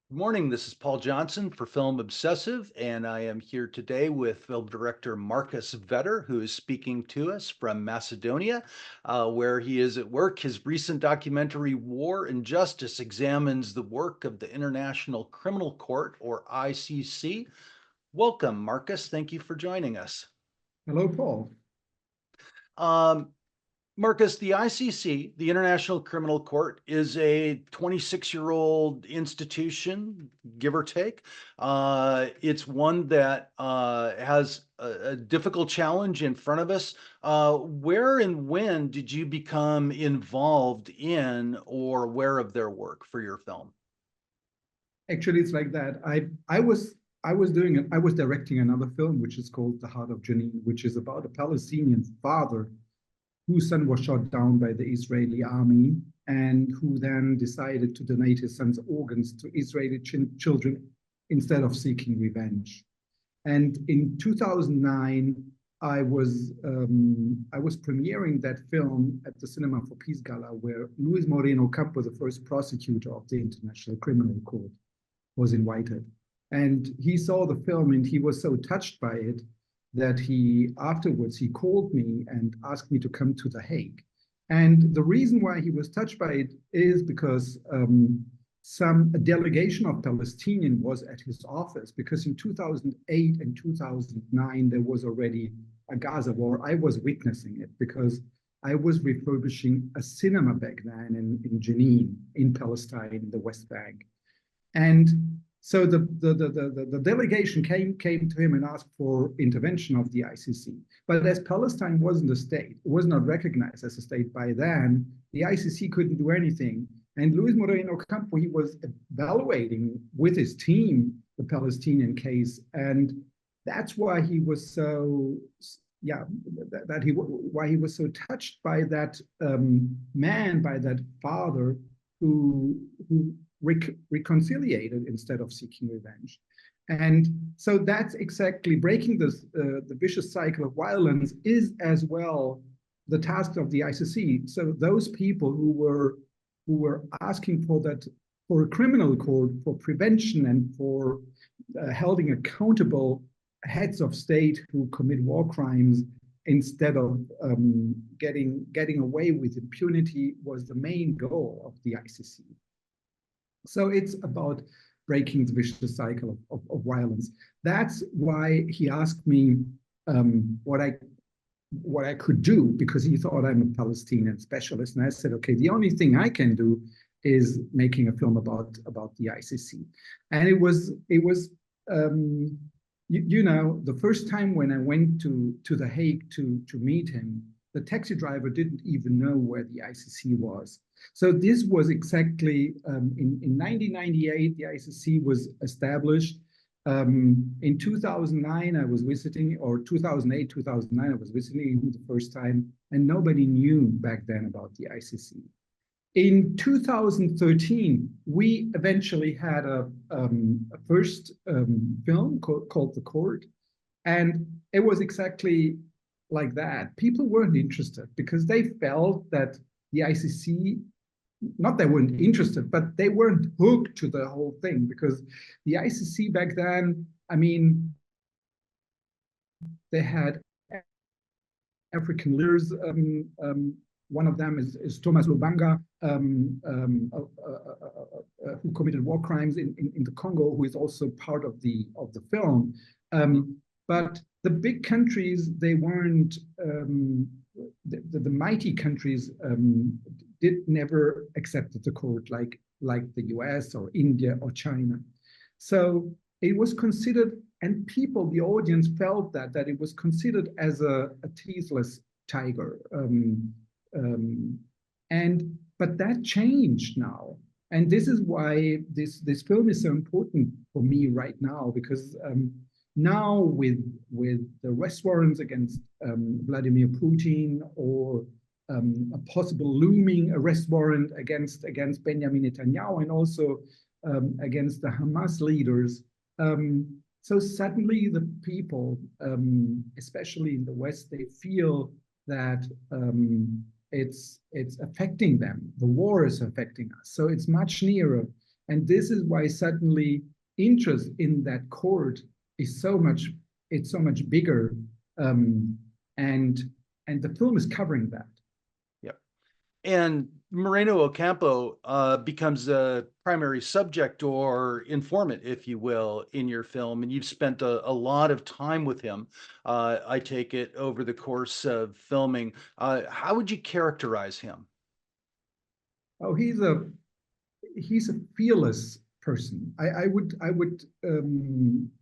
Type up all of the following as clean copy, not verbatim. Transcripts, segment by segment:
Good morning. This is Paul Johnson for Film Obsessive, and I am here today with film director Marcus Vetter, who is speaking to us from Macedonia, where he is at work. His recent documentary, War and Justice, examines the work of the International Criminal Court, or ICC. Welcome, Marcus. Thank you for joining us. Hello, Paul. Um, Marcus, the ICC, the International Criminal Court, is a 26-year-old institution, give or take. It's one that has a difficult challenge in front of us. Where and when did you become involved in or aware of their work for your film? Actually, it's like that. I was directing another film which is called The Heart of Jenin, which is about a Palestinian father whose son was shot down by the Israeli army and who then decided to donate his son's organs to Israeli children instead of seeking revenge. And in 2009, I was premiering that film at the Cinema for Peace Gala, where Luis Moreno Campo, the first prosecutor of the International Criminal Court, was invited. And he saw the film and he was so touched by it that he afterwards he called me and asked me to come to The Hague. And the reason why he was touched by it is because a delegation of Palestinian was at his office, because in 2008 and 2009 there was already a Gaza war. I was witnessing it because I was refurbishing a cinema back then in Jenin, in Palestine, in the West Bank. And so the delegation came to him and asked for intervention of the ICC. But as Palestine wasn't a state, it was not recognized as a state by then, the ICC couldn't do anything. And Luis Moreno Campo, he was evaluating with his team the Palestinian case. And that's why he was so, why he was so touched by that man, by that father who reconciliated instead of seeking revenge. And so that's exactly breaking the vicious cycle of violence is as well the task of the ICC. So those people who were asking for a criminal court for prevention and for holding accountable heads of state who commit war crimes instead of getting away with impunity was the main goal of the ICC. So it's about breaking the vicious cycle of violence. That's why he asked me what I could do, because he thought I'm a Palestinian specialist. And I said, okay, the only thing I can do is making a film about the ICC. And it was the first time when I went to The Hague to meet him, the taxi driver didn't even know where the ICC was. So this was exactly in 1998, the ICC was established. In 2009, I was visiting, or 2008, 2009, I was visiting him the first time, and nobody knew back then about the ICC. In 2013, we eventually had a first film called The Court, and it was exactly like that. People weren't interested because they felt that the ICC, not they weren't interested, but they weren't hooked to the whole thing, because the ICC back then, I mean, they had African leaders. One of them is Thomas Lubanga, who committed war crimes in the Congo, who is also part of the film. But the big countries, they weren't, the mighty countries did never accept the court, like the US or India or China. So it was considered, and people, the audience felt that it was considered as a teethless tiger. But that changed now. And this is why this film is so important for me right now, because now with the arrest warrants against Vladimir Putin, or a possible looming arrest warrant against Benjamin Netanyahu, and also against the Hamas leaders. So suddenly the people, especially in the West, they feel that it's affecting them. The war is affecting us. So it's much nearer. And this is why suddenly interest in that court is so much, it's so much bigger. Um, and the film is covering that. Yep. And Moreno Ocampo becomes a primary subject or informant, if you will, in your film, and you've spent a lot of time with him. I take it over the course of filming. How would you characterize him? Oh, he's a fearless person. I would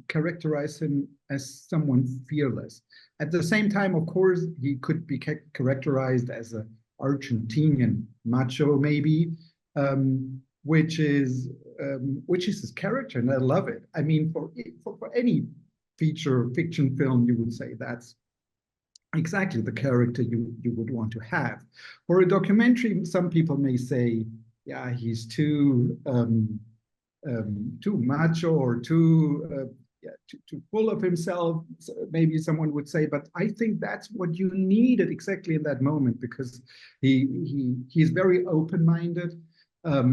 characterize him as someone fearless. At the same time, of course, he could be characterized as a Argentinian macho, maybe, which is his character, and I love it. I mean, for any feature fiction film, you would say that's exactly the character you would want to have. For a documentary, some people may say, yeah, he's too macho or too full of himself, maybe someone would say. But I think that's what you needed exactly in that moment, because he's very open-minded.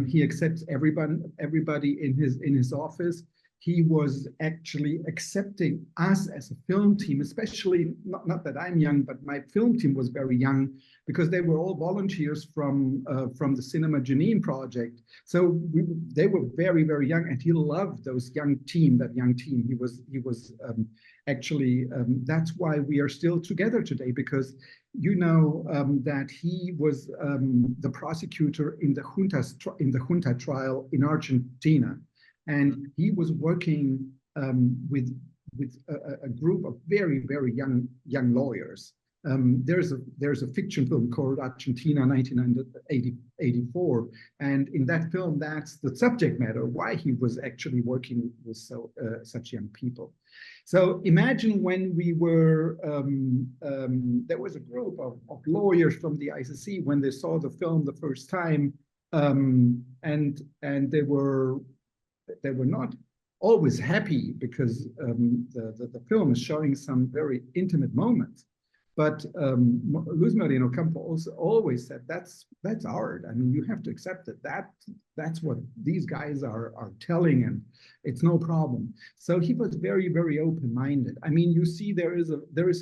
He accepts everybody in his office. He was actually accepting us as a film team, especially not that I'm young, but my film team was very young, because they were all volunteers from the Cinema Janine project. So they were very, very young, and he loved that young team. He was actually that's why we are still together today, because that he was the prosecutor in the junta trial in Argentina, and he was working with a group of very, very young lawyers. There's a fiction film called Argentina 1984, and in that film, that's the subject matter, why he was actually working with such young people. So imagine when we were there was a group of lawyers from the ICC when they saw the film the first time, and they were not always happy, because the film is showing some very intimate moments. But Luis Moreno Campo also always said that's art. I mean, you have to accept it. That's what these guys are telling, and it's no problem. So he was very, very open-minded. I mean, you see, there is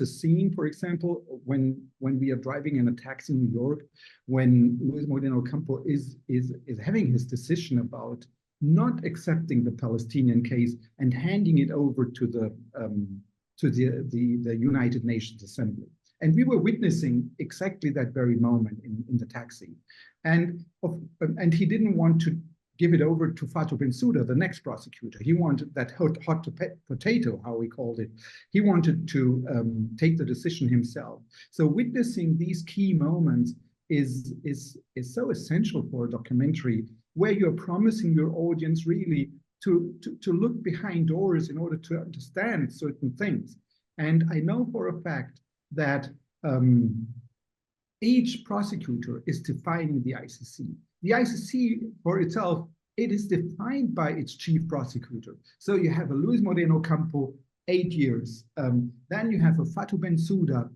a scene, for example, when we are driving in a taxi in New York, when Luis Moreno Campo is having his decision about not accepting the Palestinian case and handing it over to the United Nations Assembly. And we were witnessing exactly that very moment in the taxi. And he didn't want to give it over to Fatou Bensouda, the next prosecutor. He wanted that hot potato, how we called it. He wanted to take the decision himself. So witnessing these key moments is so essential for a documentary, where you're promising your audience really to look behind doors in order to understand certain things. And I know for a fact that each prosecutor is defining the ICC. The ICC for itself, it is defined by its chief prosecutor. So you have a Luis Moreno Campo, 8 years. Then you have a Fatou Bensouda,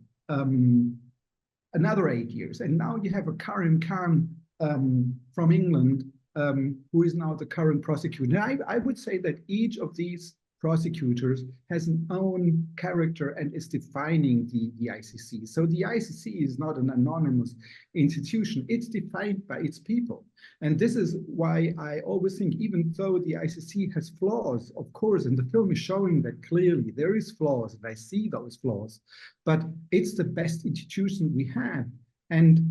another 8 years. And now you have a Karim Khan from England, who is now the current prosecutor. I would say that each of these prosecutors has an own character and is defining the ICC. So the ICC is not an anonymous institution. It's defined by its people. And this is why I always think, even though the ICC has flaws, of course, and the film is showing that clearly there is flaws, and I see those flaws, but it's the best institution we have. And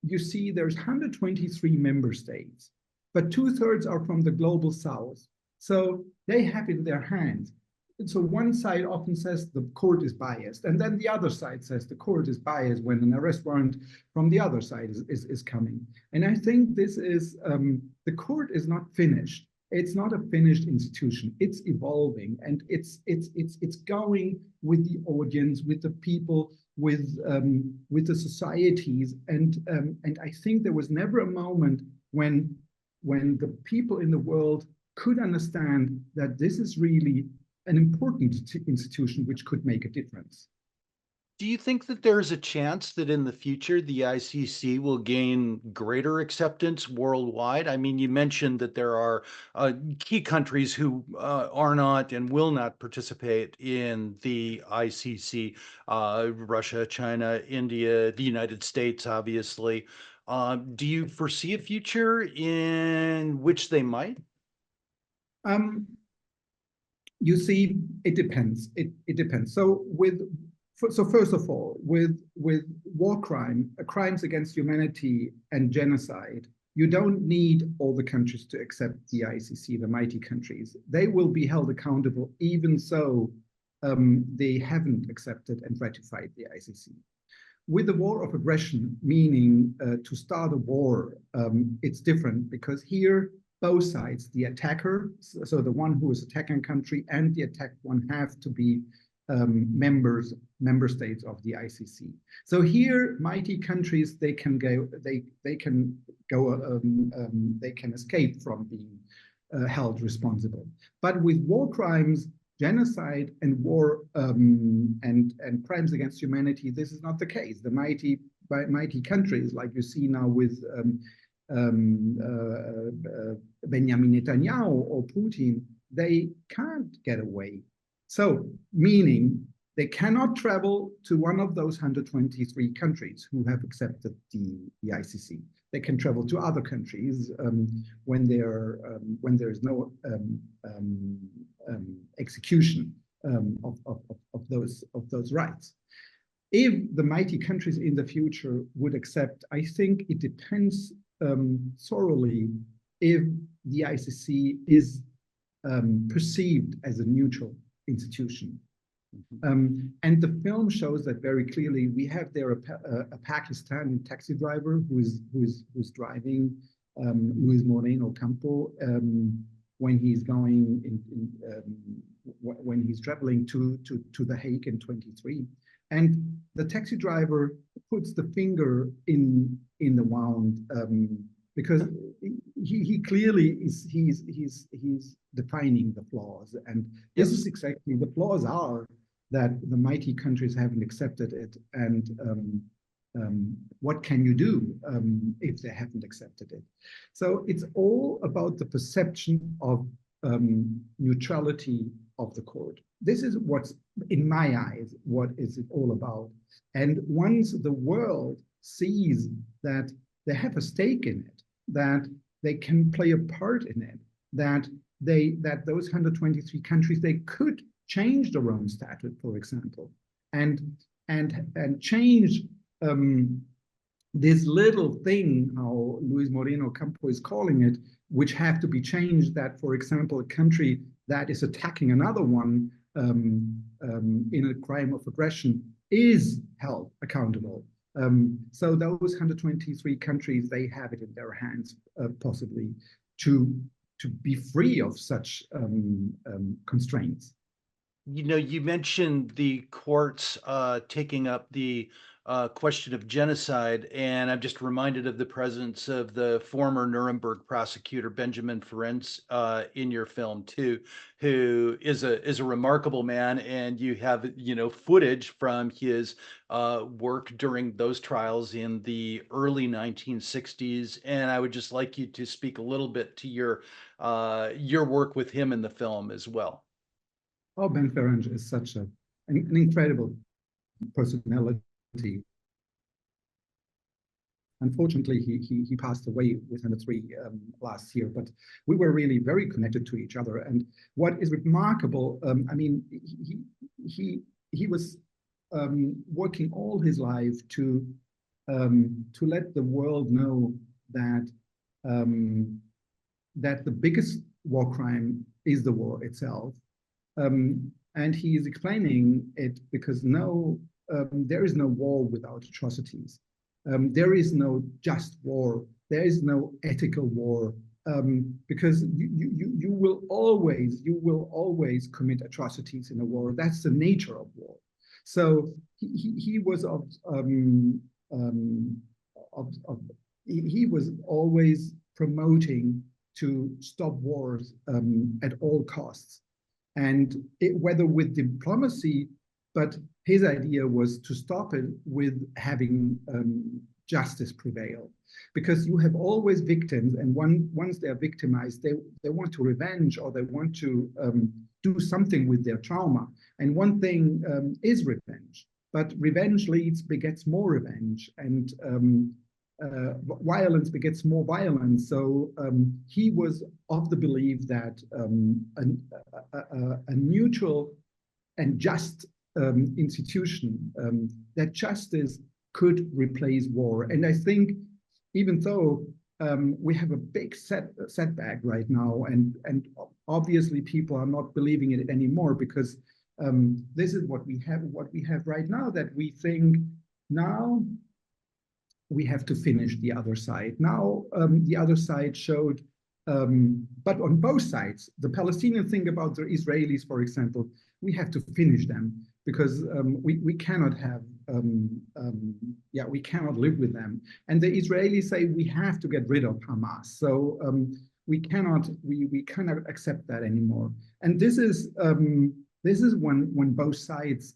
you see there's 123 member states, but 2/3 are from the global south. So they have it in their hands. And so one side often says the court is biased, and then the other side says the court is biased when an arrest warrant from the other side is coming. And I think this is, the court is not finished. It's not a finished institution. It's evolving, and it's going with the audience, with the people, with the societies. And I think there was never a moment when the people in the world could understand that this is really an important institution which could make a difference. Do you think that there's a chance that in the future the ICC will gain greater acceptance worldwide? I mean, you mentioned that there are key countries who are not and will not participate in the ICC, Russia, China, India, the United States, obviously. Do you foresee a future in which they might? Um, you see, it depends. It depends. So first of all, with war crime, crimes against humanity and genocide, you don't need all the countries to accept the ICC, the mighty countries. They will be held accountable, even so they haven't accepted and ratified the ICC. With the war of aggression, meaning to start a war, it's different because here both sides, the attacker, so the one who is attacking a country and the attacked one, have to be member states of the ICC. So here, mighty countries, they can escape from being held responsible. But with war crimes, genocide and war and crimes against humanity, this is not the case. The mighty countries, like you see now with Benjamin Netanyahu or Putin, they can't get away. So, meaning they cannot travel to one of those 123 countries who have accepted the ICC. They can travel to other countries when there is no execution of those rights. If the mighty countries in the future would accept, I think it depends thoroughly if the ICC is perceived as a neutral institution. And the film shows that very clearly. We have there a Pakistani taxi driver who's driving Luis Moreno Campo when he's going when he's traveling to The Hague in 23, and the taxi driver puts the finger in the wound because he clearly he's defining the flaws, and this is exactly the flaws are that the mighty countries haven't accepted it, and what can you do if they haven't accepted it? So it's all about the perception of neutrality of the court. This is what's, in my eyes, what is it all about. And once the world sees that they have a stake in it, that they can play a part in it, that those 123 countries, they could change the Rome Statute, for example, and change this little thing, how Luis Moreno Campo is calling it, which have to be changed. That, for example, a country that is attacking another one in a crime of aggression is held accountable. So those 123 countries, they have it in their hands, possibly, to be free of such constraints. You know, you mentioned the courts taking up the question of genocide, and I'm just reminded of the presence of the former Nuremberg prosecutor Benjamin Ferencz in your film too, who is a remarkable man, and you have footage from his work during those trials in the early 1960s, and I would just like you to speak a little bit to your work with him in the film as well. Oh, Ben Ferencz is such an incredible personality. Unfortunately, he passed away with 103 last year, but we were really very connected to each other. And what is remarkable, I mean, he was working all his life to let the world know that that the biggest war crime is the war itself. And he is explaining it because there is no war without atrocities. There is no just war. There is no ethical war, because you will always commit atrocities in a war. That's the nature of war. So he was he was always promoting to stop wars at all costs. And whether with diplomacy but his idea was to stop it with having justice prevail, because you have always victims, and once they're victimized, they want to revenge, or they want to do something with their trauma. And one thing is revenge, but revenge begets more revenge, and violence begets more violence. So he was of the belief that a neutral and just institution, that justice could replace war. And I think, even though we have a big setback right now, and obviously people are not believing it anymore, because this is what we have right now, that we think now we have to finish the other side. Now the other side showed, but on both sides, the Palestinians think about the Israelis, for example, we have to finish them, because we cannot have, we cannot live with them. And the Israelis say we have to get rid of Hamas. So we cannot accept that anymore. And this is when both sides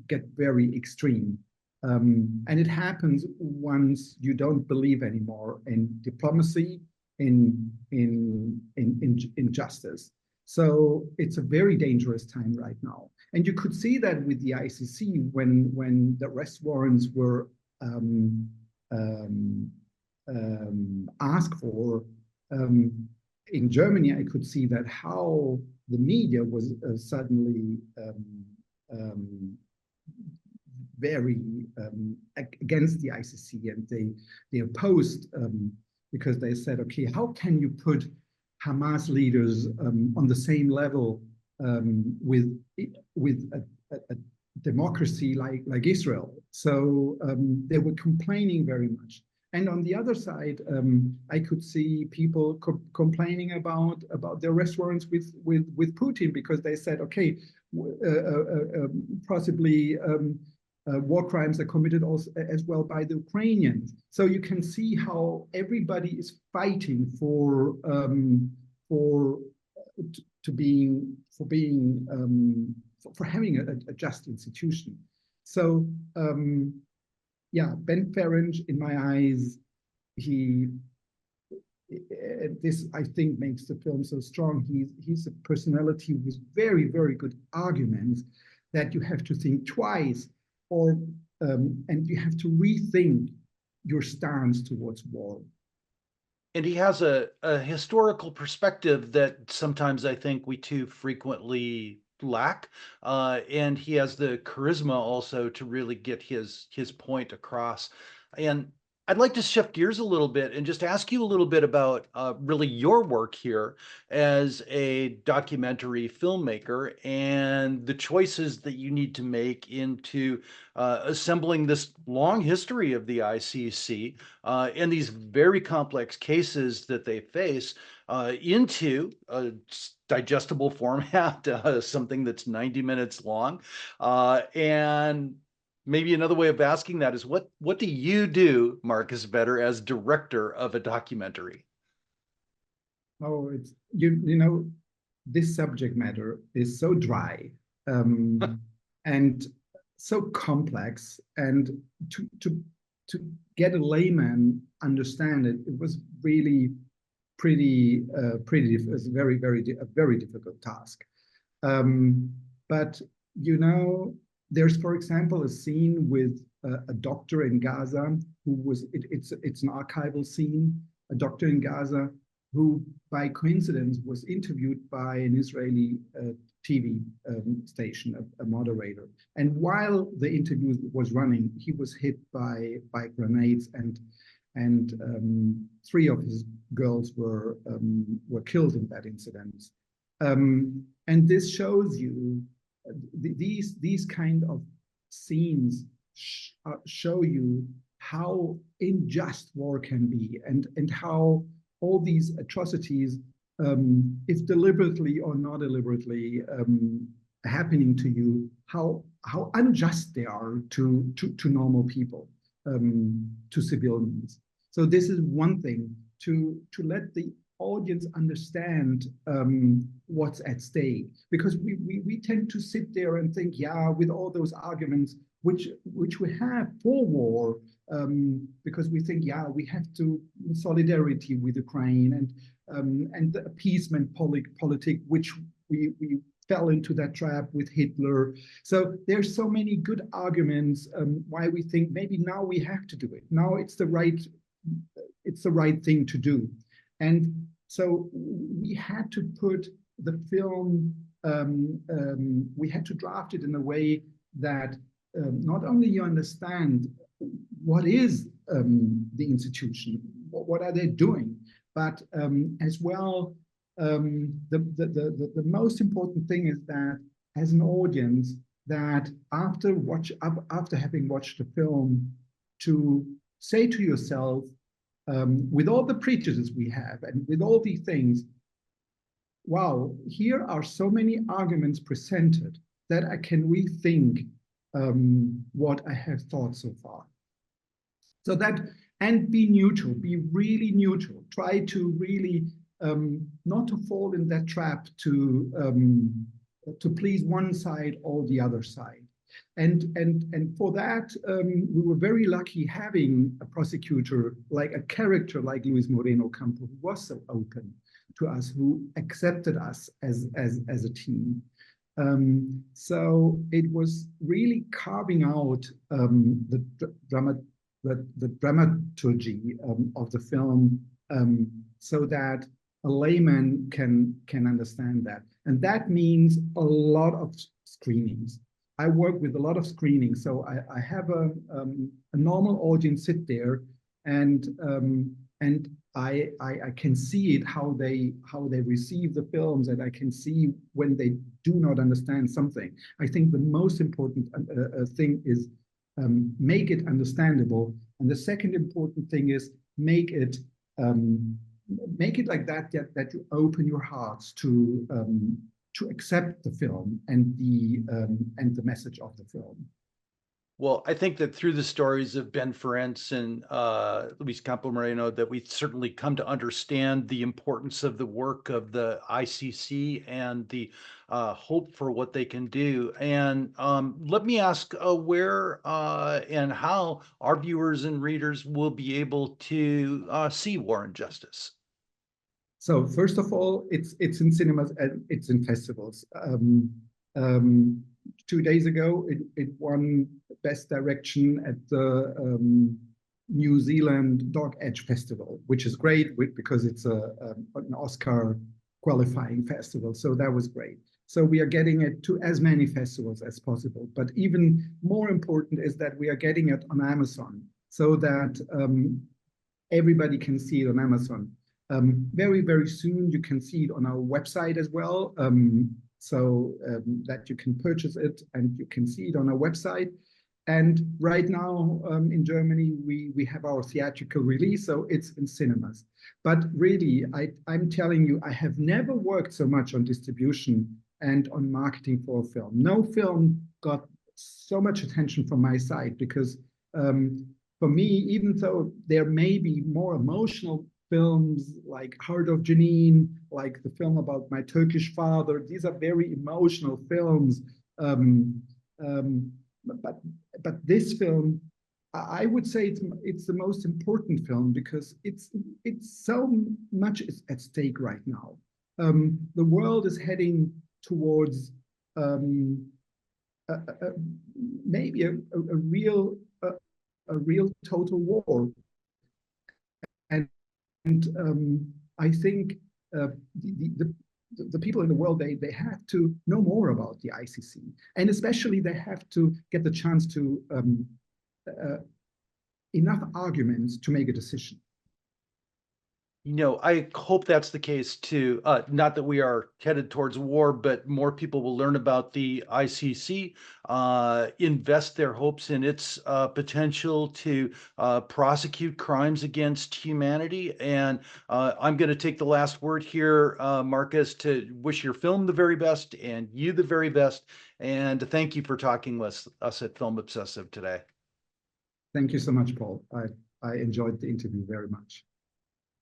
get very extreme. And it happens once you don't believe anymore in diplomacy, in justice. So it's a very dangerous time right now. And you could see that with the ICC when the arrest warrants were asked for. In Germany, I could see that how the media was suddenly very against the ICC, and they opposed, because they said, okay, how can you put Hamas leaders on the same level with a democracy like Israel? So they were complaining very much. And on the other side, I could see people complaining about the arrest warrants with Putin, because they said, okay, possibly war crimes are committed also as well by the Ukrainians. So you can see how everybody is fighting for having a just institution. So yeah, Ben Ferencz, in my eyes, this I think makes the film so strong. He's a personality with very, very good arguments that you have to think twice, or and you have to rethink your stance towards war. And he has a historical perspective that sometimes I think we too frequently lack. And he has the charisma also to really get his point across. And I'd like to shift gears a little bit and just ask you a little bit about really your work here as a documentary filmmaker and the choices that you need to make into assembling this long history of the ICC and these very complex cases that they face into a digestible format, something that's 90 minutes long. And maybe another way of asking that is what do you do, Marcus Vetter, as director of a documentary? Oh, it's you know, this subject matter is so dry and so complex, and to get a layman understand it, it was really pretty it was a very difficult task. But you know, there's, for example, a scene with a doctor in Gaza who was it's an archival scene, a doctor in Gaza who by coincidence was interviewed by an Israeli TV station, a moderator. And while the interview was running, he was hit by grenades, and 3 of his girls were killed in that incident. And this shows you these kind of scenes show you how unjust war can be, and how all these atrocities, if deliberately or not deliberately happening to you, how unjust they are to normal people, to civilians. So this is one thing, to let the audience understand what's at stake, because we tend to sit there and think, yeah, with all those arguments which we have for war, because we think, yeah, we have to solidarity with Ukraine and the appeasement politic, which we fell into that trap with Hitler. So there's so many good arguments why we think maybe now we have to do it. Now it's the right thing to do. And so we had to put the film, we had to draft it in a way that not only you understand what is the institution, what are they doing, but as well, the most important thing is that as an audience, that after having watched the film, to say to yourself, with all the prejudices we have and with all these things, wow, here are so many arguments presented that I can rethink what I have thought so far. So that, and be neutral, be really neutral. Try to really not to fall in that trap to please one side or the other side. And for that, we were very lucky having a prosecutor, like a character like Luis Moreno Campo, who was so open to us, who accepted us as a team. So it was really carving out the dramaturgy of the film, so that a layman can understand that. And that means a lot of screenings. I work with a lot of screenings, so I have a normal audience sit there, and I can see it, how they receive the films, and I can see when they do not understand something. I think the most important thing is make it understandable, and the second important thing is make it like that you open your hearts to accept the film and the message of the film. Well, I think that through the stories of Ben Ferencz and Luis Campo Moreno, that we certainly come to understand the importance of the work of the ICC and the hope for what they can do. And let me ask where and how our viewers and readers will be able to see War and Justice. So first of all, it's in cinemas and it's in festivals. 2 days ago, it won Best Direction at the New Zealand Dog Edge Festival, which is great because it's an Oscar qualifying festival. So that was great. So we are getting it to as many festivals as possible. But even more important is that we are getting it on Amazon, so that everybody can see it on Amazon. Very, very soon, you can see it on our website as well, so that you can purchase it and you can see it on our website. And right now in Germany, we have our theatrical release, so it's in cinemas. But really, I'm telling you, I have never worked so much on distribution and on marketing for a film. No film got so much attention from my side, because for me, even though there may be more emotional films like Heart of Janine, like the film about my Turkish father, these are very emotional films. But this film, I would say it's the most important film, because it's so much at stake right now. The world is heading towards maybe a real total war, and I think the people in the world, they have to know more about the ICC, and especially they have to get the chance to enough arguments to make a decision. You know, I hope that's the case too. Not that we are headed towards war, but more people will learn about the ICC, invest their hopes in its potential to prosecute crimes against humanity. And I'm going to take the last word here, Marcus, to wish your film the very best and you the very best, and to thank you for talking with us at Film Obsessive today. Thank you so much, Paul. I enjoyed the interview very much.